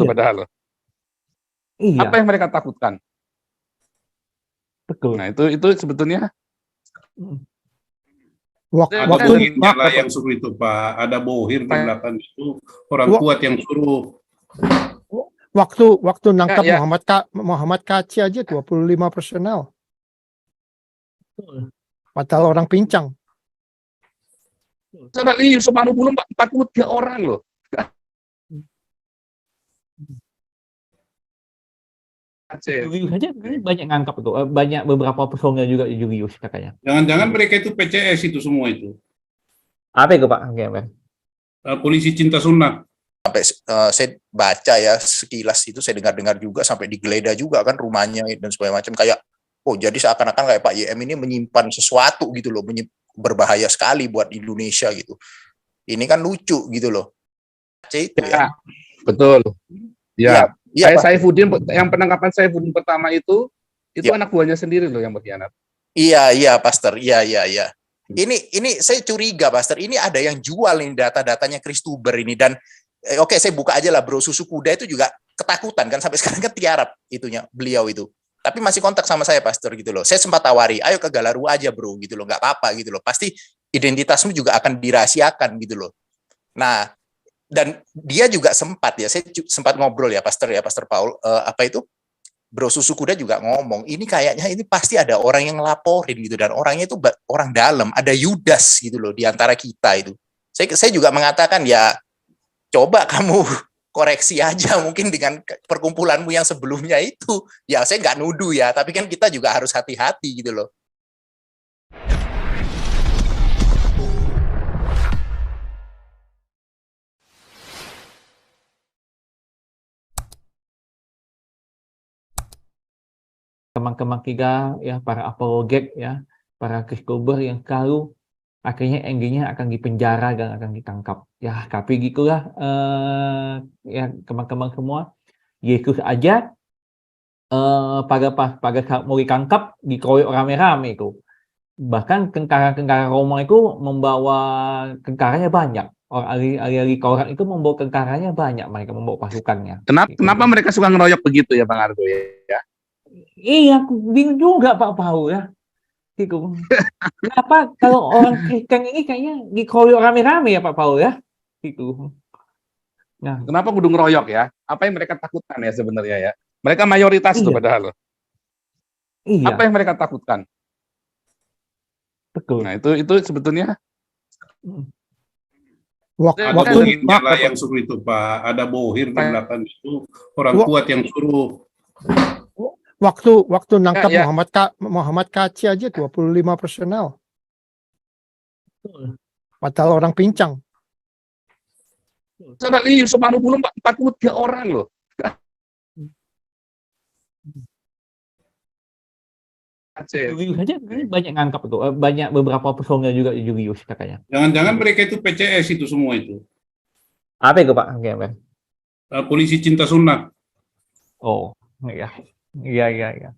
Iya. padahal loh. Iya, Apa yang mereka takutkan? betul. Nah, itu sebetulnya Ada Waktu bohirnya lah yang suruh itu, Pak. Ada bohir di belakang itu, orang Wak- kuat yang suruh. waktu nangkap Ya. Muhammad Kaci aja 25 personel. Padahal orang pincang. Saudara ini Yusuf Manubulu 43 orang loh. Aceh. Julius aja ini banyak ngangkap tuh, banyak beberapa personel juga di Julius katanya. Jangan-jangan mereka itu PCS itu semua itu. Apa itu Pak? Polisi cinta sunnah. Sampai saya baca ya sekilas itu, saya dengar-dengar juga sampai digeledah juga kan rumahnya dan segala macam, kayak jadi seakan-akan kayak Pak YM ini menyimpan sesuatu gitu loh, berbahaya sekali buat Indonesia gitu. Ini kan lucu gitu loh. Aceh itu ya. Betul. Ya. Iya, Saifuddin, yang penangkapan Saifuddin pertama itu anak buahnya sendiri loh yang berkhianat. Iya, Pastor. Iya. Ini saya curiga, Pastor. Ini ada yang jual ini data-datanya Christuber ini, dan oke, saya buka aja lah, Bro. Susu Kuda itu juga ketakutan kan, sampai sekarang kan tiarap itunya beliau itu. Tapi masih kontak sama saya, Pastor, gitu loh. Saya sempat tawari, ayo ke Galaru aja, Bro, gitu loh. Nggak apa-apa gitu loh. Pasti identitasmu juga akan dirahasiakan gitu loh. Nah, dan dia juga sempat ya, saya sempat ngobrol ya, Pastor Paul, Bro Susu Kuda juga ngomong, ini kayaknya ini pasti ada orang yang laporin gitu, dan orangnya itu orang dalam, ada Yudas gitu loh di antara kita itu. Saya juga mengatakan ya, coba kamu koreksi aja mungkin dengan perkumpulanmu yang sebelumnya itu. Ya saya nggak nuduh ya, tapi kan kita juga harus hati-hati gitu loh. Kemang-kemang tiga ya, para apologet ya, para Christuber yang selalu akhirnya endingnya akan dipenjara dan akan ditangkap ya. Tapi gitulah ya, kemang-kemang semua. Yesus aja pada saat mau ditangkap dikeroyok rame-rame itu. Bahkan tentara-tentara Roma itu membawa tentaranya banyak. Orang ahli-ahli Taurat itu membawa tentaranya banyak, mereka membawa pasukannya. Kenapa mereka suka ngeroyok begitu ya, Bang Argo ya? Iya, aku bingung juga Pak Paul ya. Gitu. Kenapa kalau orang Kristen ini kayaknya dikeroyok rame-rame ya Pak Paul ya? Gitu. Nah, Kenapa kudu ngeroyok ya? Apa yang mereka takutkan ya sebenarnya ya? Mereka mayoritas tuh Iya. padahal loh. iya, Apa yang mereka takutkan? betul. Nah, itu sebetulnya Ada Waktu bohirnya lah yang suruh itu, Pak. Ada bohir di belakang itu, orang kuat yang suruh. waktu nangkap Ya. Muhammad Kaci aja 25 personel. Padahal orang pincang. Saudara ini Yusuf Manubulu 43 orang loh. Aceh. Julius aja ini banyak ngangkap tuh, banyak beberapa personel juga di Julius katanya. Jangan-jangan mereka itu PCS itu semua itu. Apa itu Pak? Polisi cinta sunnah. Oh, iya. Iya.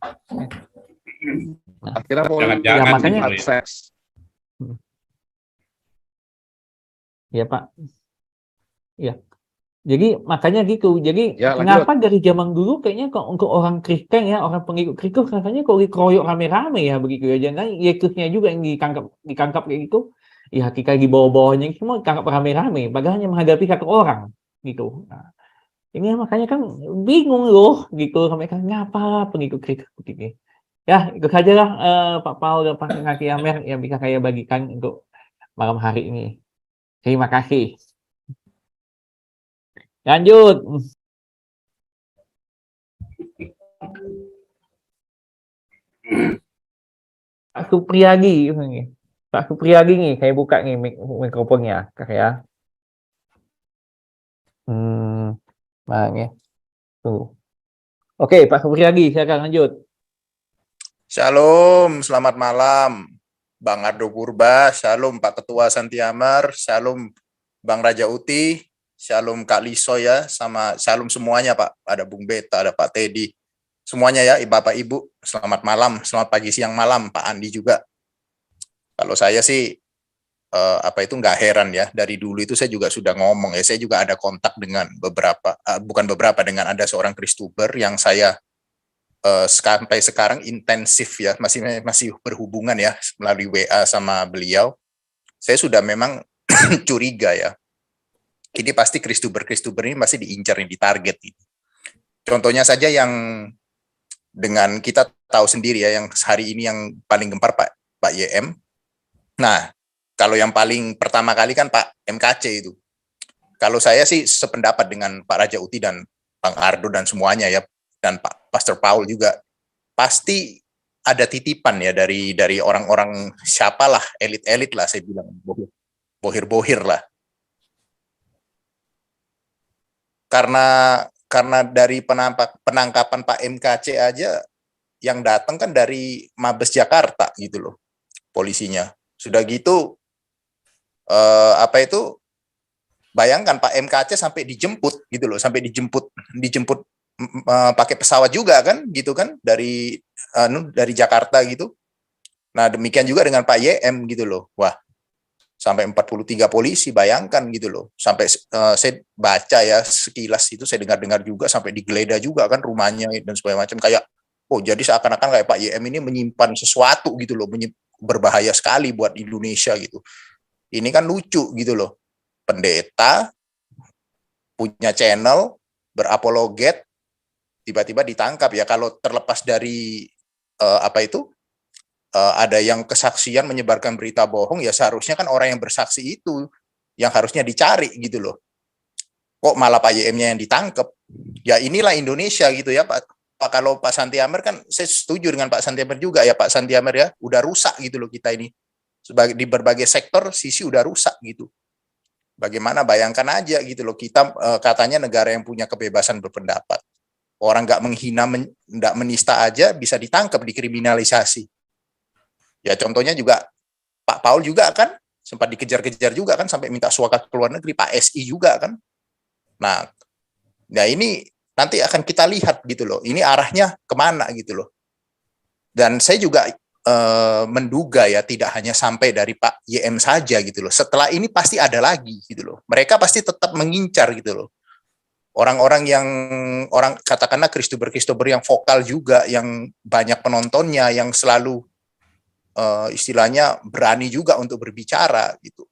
Akhirnya Jangan-jangan ya, makanya gitu ya. sukses. Ya Pak. Iya. Jadi makanya gitu. Jadi Ya, kenapa dari zaman dulu kayaknya kok untuk orang Kristen ya, orang pengikut Kristus rasanya kok dikeroyok rame-rame ya begitu ya. Jangan Yesusnya juga yang dikangkap kayak gitu. Ya kita di bawah-bawahnya semua ditangkap rame-rame, padahal hanya menghadapi satu orang gitu. Nah, ini makanya kan bingung loh gitu, mereka ngapa pengikut Kristus begini. Ya, itu sajalah Pak Paul dan Pak Kaki Amer yang bisa saya bagikan untuk malam hari ini. Terima kasih. Lanjut. Pak Supriyadi ini. Pak Supriyadi nih, saya buka nih mikrofonnya, ya. Makanya. Tuh. Oke, Pak Supriyadi, silakan lanjut. Shalom, selamat malam Bang Ardo Purba, shalom Pak Ketua Santiamar, shalom Bang Raja Uti, shalom Kak Liso ya, sama shalom semuanya Pak. Ada Bung Beta, ada Pak Teddy, semuanya ya, Bapak Ibu. Selamat malam, selamat pagi, siang, malam, Pak Andi juga. Kalau saya sih apa itu nggak heran ya, dari dulu itu saya juga sudah ngomong ya, saya juga ada kontak dengan dengan ada seorang Kristuber yang saya sampai sekarang intensif ya, masih berhubungan ya melalui WA sama beliau. Saya sudah memang curiga ya, ini pasti Kristuber ini masih diincar, ditarget ini. Contohnya saja yang dengan kita tahu sendiri ya, yang hari ini yang paling gempar Pak YM. Nah, kalau yang paling pertama kali kan Pak MKC itu. Kalau saya sih sependapat dengan Pak Raja Uti dan Bang Ardo dan semuanya ya, dan Pak Pastor Paul juga, pasti ada titipan ya dari orang-orang siapalah, elit-elit lah saya bilang, bohir-bohir lah. Karena dari penangkapan Pak MKC aja yang datang kan dari Mabes Jakarta gitu loh, polisinya. Sudah gitu bayangkan Pak MKC sampai dijemput gitu loh, sampai dijemput pakai pesawat juga kan gitu kan dari Jakarta gitu. Nah, demikian juga dengan Pak YM gitu loh. Wah, sampai 43 polisi, bayangkan gitu loh. Sampai saya baca ya sekilas itu, saya dengar juga sampai digeledah juga kan rumahnya dan segala macam, kayak jadi seakan-akan kayak Pak YM ini menyimpan sesuatu gitu loh, berbahaya sekali buat Indonesia gitu. Ini kan lucu gitu loh. Pendeta punya channel berapologet tiba-tiba ditangkap ya. Kalau terlepas dari ada yang kesaksian menyebarkan berita bohong, ya seharusnya kan orang yang bersaksi itu yang harusnya dicari gitu loh. Kok malah Pak YM-nya yang ditangkap? Ya inilah Indonesia gitu ya Pak. Kalau Pak Santi Amer kan saya setuju dengan Pak Santi Amer juga ya, Pak Santi Amer ya, udah rusak gitu loh kita ini. Di berbagai sektor sisi udah rusak gitu. Bagaimana, bayangkan aja gitu loh, kita katanya negara yang punya kebebasan berpendapat. Orang nggak menghina, nggak menista aja bisa ditangkap, dikriminalisasi. Ya contohnya juga Pak Paul juga kan sempat dikejar-kejar juga kan, sampai minta suaka ke luar negeri, Pak SI juga kan. Nah ini nanti akan kita lihat gitu loh, ini arahnya kemana gitu loh. Dan saya juga menduga ya, tidak hanya sampai dari Pak YM saja gitu loh. Setelah ini pasti ada lagi gitu loh. Mereka pasti tetap mengincar gitu loh. Orang-orang yang katakanlah Kristuber yang vokal juga, yang banyak penontonnya, yang selalu istilahnya berani juga untuk berbicara gitu.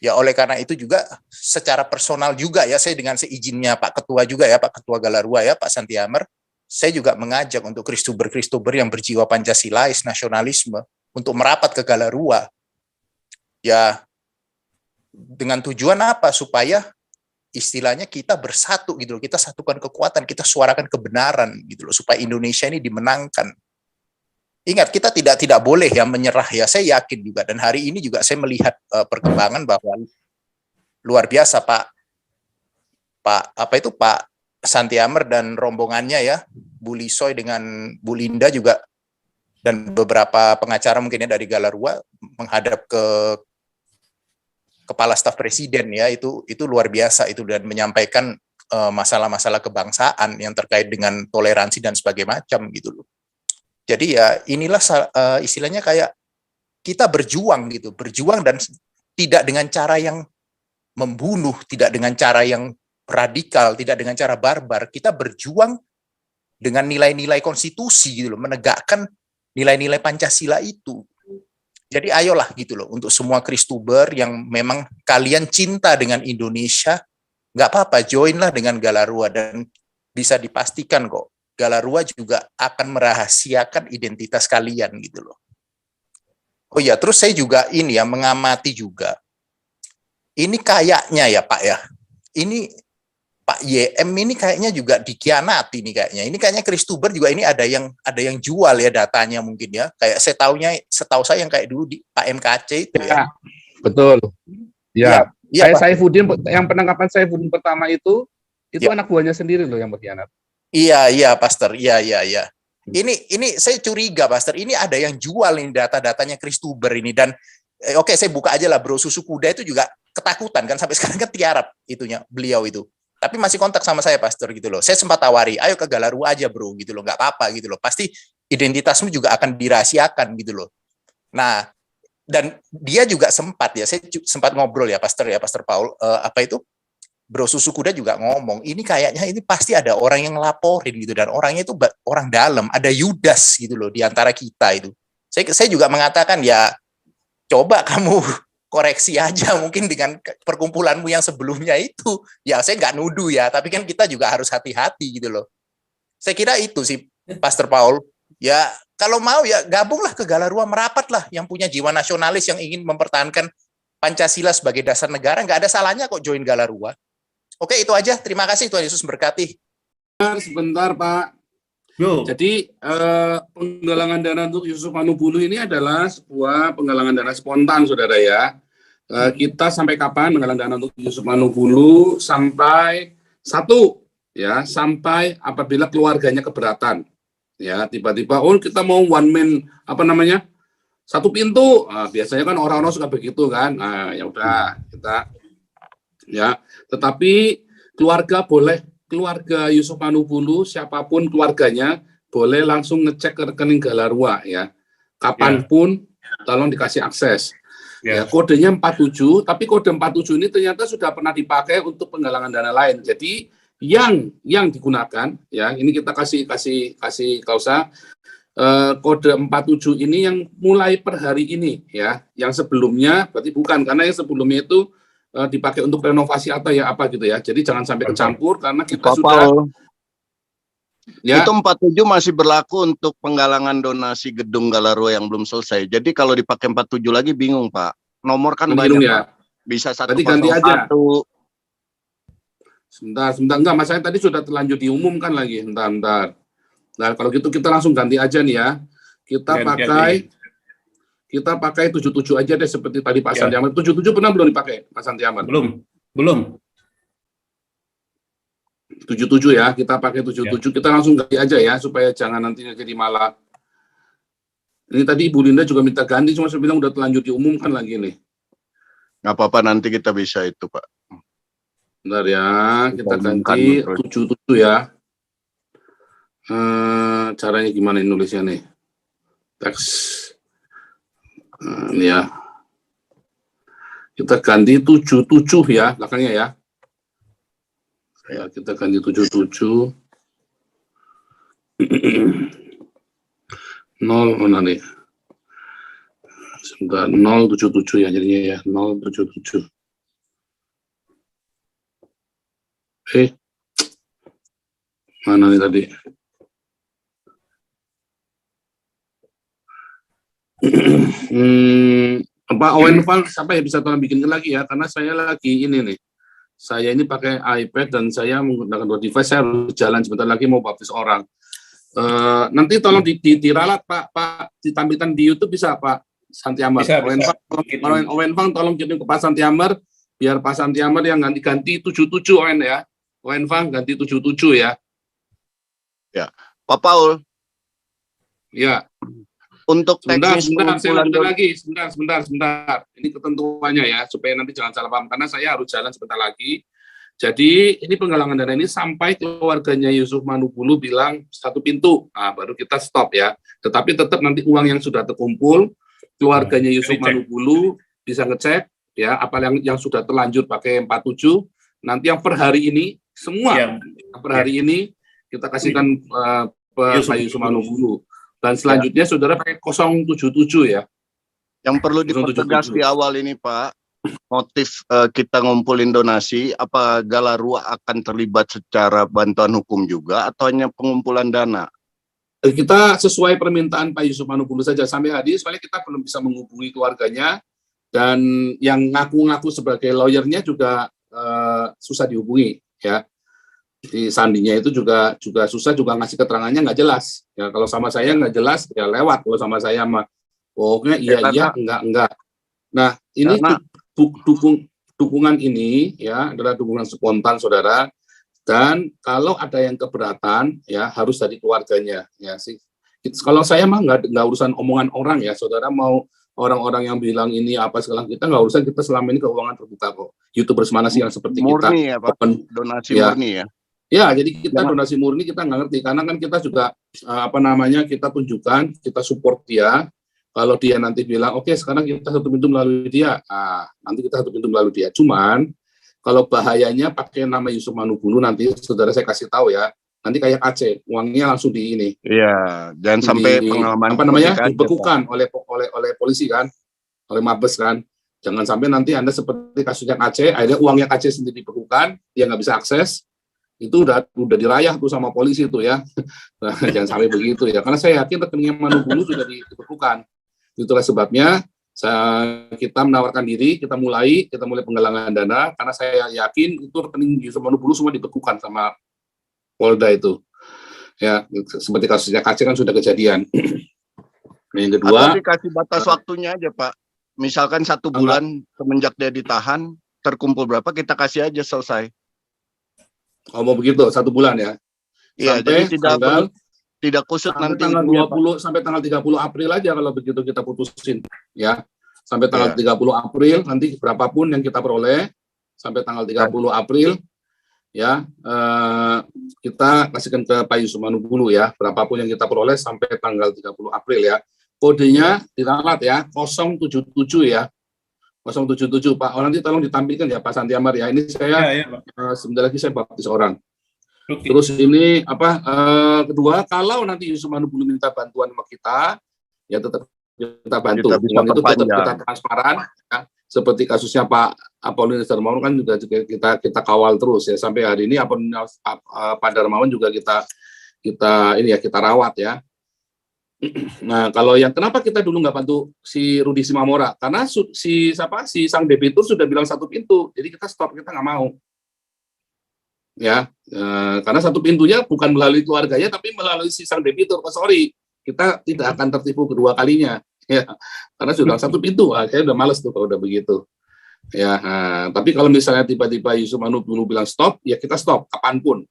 Ya oleh karena itu juga secara personal juga ya, saya dengan seizinnya Pak Ketua juga ya, Pak Ketua Galarua ya, Pak Santi Amer, saya juga mengajak untuk Kristuber yang berjiwa Pancasilais, nasionalisme, untuk merapat ke Galarua. Ya, dengan tujuan apa? Supaya istilahnya kita bersatu gitu loh, kita satukan kekuatan, kita suarakan kebenaran gitu loh, supaya Indonesia ini dimenangkan. Ingat, kita tidak boleh ya menyerah ya, saya yakin juga. Dan hari ini juga saya melihat perkembangan bahwa luar biasa Pak Santi Amer dan rombongannya ya, Bu Lisoy dengan Bu Linda juga, dan beberapa pengacara mungkinnya dari Galarua menghadap ke Kepala Staf Presiden ya, itu luar biasa itu, dan menyampaikan masalah-masalah kebangsaan yang terkait dengan toleransi dan sebagainya macam gitu loh. Jadi ya inilah istilahnya kayak kita berjuang gitu, berjuang dan tidak dengan cara yang membunuh, tidak dengan cara yang radikal, tidak dengan cara barbar. Kita berjuang dengan nilai-nilai konstitusi gitu loh, menegakkan nilai-nilai Pancasila itu. Jadi ayolah gitu loh, untuk semua Kristuber yang memang kalian cinta dengan Indonesia, nggak apa-apa, joinlah dengan Galarua, dan bisa dipastikan kok Galarua juga akan merahasiakan identitas kalian gitu loh. Oh ya, terus saya juga ini ya, mengamati juga. Ini kayaknya ya Pak ya, ini Pak YM ini kayaknya juga dikhianati nih kayaknya. Ini kayaknya Kristuber juga ini ada yang jual ya datanya mungkin ya. Kayak setahu saya yang kayak dulu di Pak MKC itu ya. Betul. Ya. Iya, Pak. Saifuddin, yang penangkapan Saifuddin pertama itu Ya. anak buahnya sendiri loh yang berkhianat. Iya, Pastor. Iya. Ini saya curiga, Pastor. Ini ada yang jual ini data-datanya Kristuber ini, dan oke, saya buka aja lah, Bro. Susu Kuda itu juga ketakutan kan, sampai sekarang kan tiarap itunya beliau itu. Tapi masih kontak sama saya, Pastor gitu loh. Saya sempat tawari, ayo ke Galarua aja bro gitu loh, nggak apa-apa gitu loh. Pasti identitasmu juga akan dirahasiakan gitu loh. Nah, dan dia juga sempat ya, saya sempat ngobrol ya Pastor Paul, apa itu, Bro Susu Kuda juga ngomong, ini kayaknya ini pasti ada orang yang ngelaporin gitu, dan orangnya itu orang dalam, ada Yudas gitu loh di antara kita itu. Saya juga mengatakan ya, coba kamu koreksi aja mungkin dengan perkumpulanmu yang sebelumnya itu. Ya saya nggak nuduh ya, tapi kan kita juga harus hati-hati gitu loh. Saya kira itu sih Pastor Paul. Ya kalau mau ya gabunglah ke Galarua, merapatlah yang punya jiwa nasionalis yang ingin mempertahankan Pancasila sebagai dasar negara. Nggak ada salahnya kok join Galarua. Oke, itu aja. Terima kasih, Tuhan Yesus berkati. Sebentar Pak. Yo. Jadi penggalangan dana untuk Yusuf Manubulu ini adalah sebuah penggalangan dana spontan, saudara ya. Kita sampai kapan menggalang dana untuk Yusuf Manubulu? Sampai sampai apabila keluarganya keberatan. Ya, tiba-tiba kita mau one man satu pintu. Biasanya kan orang-orang suka begitu kan. Ya udah kita ya. Tetapi keluarga Yusuf Manubulu, siapapun keluarganya, boleh langsung ngecek ke rekening Galarua ya. Kapanpun tolong dikasih akses. Ya, kodenya 47, tapi kode 47 ini ternyata sudah pernah dipakai untuk penggalangan dana lain. Jadi yang digunakan ya, ini kita kasih klausa kode 47 ini yang mulai per hari ini ya. Yang sebelumnya berarti bukan, karena yang sebelumnya itu dipakai untuk renovasi atau ya apa gitu ya. Jadi jangan sampai kecampur karena kita sudah ya. Itu 47 masih berlaku untuk penggalangan donasi gedung Galarua yang belum selesai. Jadi kalau dipakai 47 lagi bingung Pak. Nomor kan banyak ya. Pak. Bisa 101. Ganti aja. Sebentar enggak, masalahnya tadi sudah terlanjur diumumkan lagi. Bentar. Nah, kalau gitu kita langsung ganti aja nih ya. Kita pakai 77 aja deh seperti tadi Pak Santiaman. 77 pernah belum dipakai Pak Santiaman? Belum. 77 ya, kita pakai 77. Kita langsung ganti aja ya supaya jangan nanti jadi malah. Ini tadi Ibu Linda juga minta ganti, cuma saya bilang udah terlanjur diumumkan lagi nih. Nggak apa-apa, nanti kita bisa itu Pak. Bentar ya, kita ganti 77 ya. Caranya gimana nulisnya nih? Teks. Ini ya. Kita ganti 77 ya, belakangnya ya. Ya, kita ganti 77. 0 mana nih? Sebentar, 077 ya jadinya ya, 077. Mana nih tadi? Pak Owen Fang, siapa ya bisa tolong bikin lagi ya, karena saya lagi ini nih. Saya ini pakai iPad dan saya menggunakan dua device, saya harus jalan sebentar lagi mau baptis orang. Nanti tolong diralat Pak, ditampilkan di YouTube bisa Pak Santiamer. Owen Fang tolong kirim ke Pak Santiamer, biar Pak Santiamer yang ganti 77 Owen ya. Owen Fang ganti 77 ya. Ya, Pak Paul. Ya. Untuk teknis sebentar. Ini ketentuannya ya, supaya nanti jangan salah paham, karena saya harus jalan sebentar lagi. Jadi ini penggalangan dana ini sampai keluarganya Yusuf Manubulu bilang satu pintu, baru kita stop ya. Tetapi tetap nanti uang yang sudah terkumpul, keluarganya Yusuf Manubulu bisa ngecek ya, apa yang sudah terlanjur pakai 47. Nanti yang per hari ini semua per hari ini kita kasihkan Pak Yusuf Manubulu. Dan selanjutnya saudara pakai 077 ya. Yang perlu dipertegas di awal ini Pak, motif kita ngumpulin donasi, apa Galarua akan terlibat secara bantuan hukum juga atau hanya pengumpulan dana? Kita sesuai permintaan Pak Yusuf Manubulu saja. Sampai hari ini soalnya kita belum bisa menghubungi keluarganya, dan yang ngaku-ngaku sebagai lawyernya juga susah dihubungi ya. Di sandinya itu juga susah, juga ngasih keterangannya nggak jelas ya. Kalau sama saya nggak jelas ya lewat, kalau sama saya mah pokoknya iya enggak. Nah ini dukungan ini ya adalah dukungan spontan saudara, dan kalau ada yang keberatan ya harus dari keluarganya ya sih. Kalau saya mah nggak urusan omongan orang ya, saudara mau orang-orang yang bilang ini apa segala, kita nggak urusan, kita selama ini keuangan terbuka kok. YouTubers mana sih yang seperti murni kita ya, Pak. Donasi ya. Murni ya. Ya, jadi kita donasi murni kita nggak ngerti, karena kan kita juga kita tunjukkan, kita support dia Kalau dia nanti bilang, oke sekarang kita satu pintu melalui dia, nanti kita satu pintu melalui dia. Cuman, kalau bahayanya pakai nama Yusuf Manugulu, nanti saudara saya kasih tahu ya, nanti kayak Aceh, uangnya langsung di ini. Iya, jangan sampai pengalaman apa namanya, seperti dibekukan oleh polisi kan, oleh Mabes kan. Jangan sampai nanti Anda seperti kasusnya Aceh, akhirnya uangnya Aceh sendiri dibekukan, dia nggak bisa akses, itu udah dirayah tuh sama polisi itu ya. Nah, jangan sampai begitu ya, karena saya yakin rekeningnya Manugulu sudah dibekukan. Itulah sebabnya kita menawarkan diri, kita mulai penggalangan dana, karena saya yakin itu rekening Yusuf Manugulu semua dibekukan sama Polda itu. Ya, seperti kasusnya Aceh kan sudah kejadian. Yang kedua, atau dikasih batas waktunya aja Pak. Misalkan 1 bulan semenjak dia ditahan, terkumpul berapa kita kasih aja selesai. mau begitu 1 bulan ya. Iya, jadi tidak kusut sampai nanti tanggal itunya, 20 sampai tanggal 30 April aja kalau begitu kita putusin ya. Sampai tanggal 30 April nanti berapapun yang kita peroleh sampai tanggal 30 April ya, kita kasihkan ke Pak Yusuf Manugulu ya, berapapun yang kita peroleh sampai tanggal 30 April ya. Kodenya diralat ya, 077 ya. 077 Pak. Nanti tolong ditampilkan ya Pak Santiamar ya. Ini saya sebentar lagi saya baptis orang. Terus ini kedua, kalau nanti Yusuf Manugulu minta bantuan sama kita, ya tetap kita bantu. Uang itu tetap kita transparan, ya. Seperti kasusnya Pak Apollonius Darmawan kan juga kita kawal terus ya, sampai hari ini Pak Darmawan juga kita rawat ya. Nah, kalau yang kenapa kita dulu nggak bantu si Rudi Simamora, karena si sang debitur sudah bilang 1 pintu, jadi kita stop, kita nggak mau. Ya, karena 1 pintunya bukan melalui keluarganya tapi melalui si sang debitur. Sorry, kita tidak akan tertipu kedua kalinya ya, karena sudah 1 pintu. Saya udah males tuh kalau udah begitu ya. Tapi kalau misalnya tiba-tiba Yusuf Manugulu bilang stop, ya kita stop kapanpun.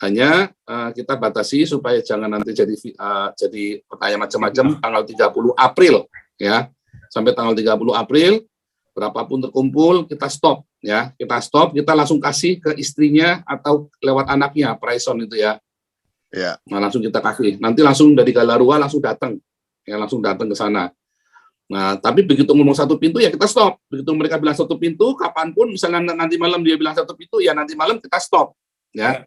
Hanya kita batasi supaya jangan nanti jadi pertanyaan macam-macam. Tanggal 30 April ya, sampai tanggal 30 April berapapun terkumpul kita stop ya, kita langsung kasih ke istrinya atau lewat anaknya Praison itu ya. Ya. Nah, langsung kita kasih, nanti langsung dari Galarua langsung datang ke sana. Nah, tapi begitu ngomong 1 pintu ya kita stop. Begitu mereka bilang 1 pintu, kapanpun misalnya nanti malam dia bilang 1 pintu, ya nanti malam kita stop ya.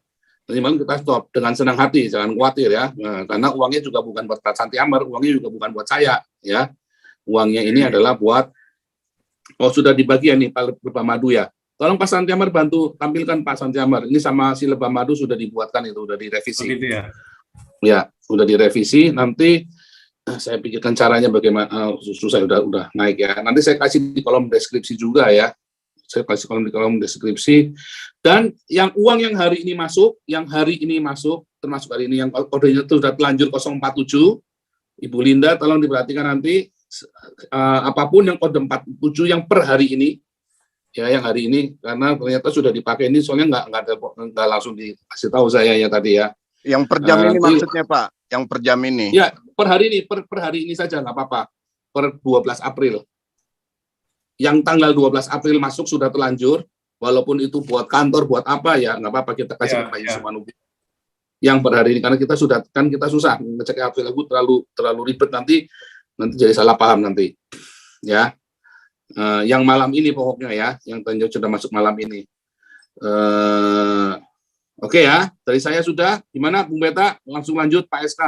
Nanti malam kita stop dengan senang hati, jangan khawatir ya. Nah, karena uangnya juga bukan buat Pak Santiamar, uangnya juga bukan buat saya ya. Uangnya ini adalah buat sudah dibagi ya nih Pak Lebah Madu ya. Tolong Pak Santiamar bantu tampilkan Pak Santiamar. Ini sama si Lebah Madu sudah dibuatkan itu, sudah direvisi. Begitu ya. Ya, sudah direvisi. Nanti saya pikirkan caranya bagaimana. Susah udah naik ya. Nanti saya kasih di kolom deskripsi juga ya. Saya kasih kolom deskripsi. Dan uang yang hari ini masuk, termasuk hari ini yang kodenya itu sudah telanjur 047. Ibu Linda tolong diperhatikan nanti. Apapun yang kode 47 yang per hari ini ya, yang hari ini, karena ternyata sudah dipakai ini, soalnya nggak langsung dikasih tahu saya ya tadi ya. Yang per jam ini maksudnya Pak, yang per jam ini? Ya, per hari ini, per hari ini saja nggak apa-apa, per 12 April. Yang tanggal 12 April masuk sudah telanjur, walaupun itu buat kantor, buat apa ya, nggak apa-apa, kita kasih ke Pak Yusuf Manugulu. Yang per hari ini, karena kita susah ngecek April, terlalu ribet, nanti jadi salah paham nanti ya. Yang malam ini pokoknya ya, yang sudah masuk malam ini. Oke ya, dari saya sudah. Gimana Bung Beta? Langsung lanjut Pak SK.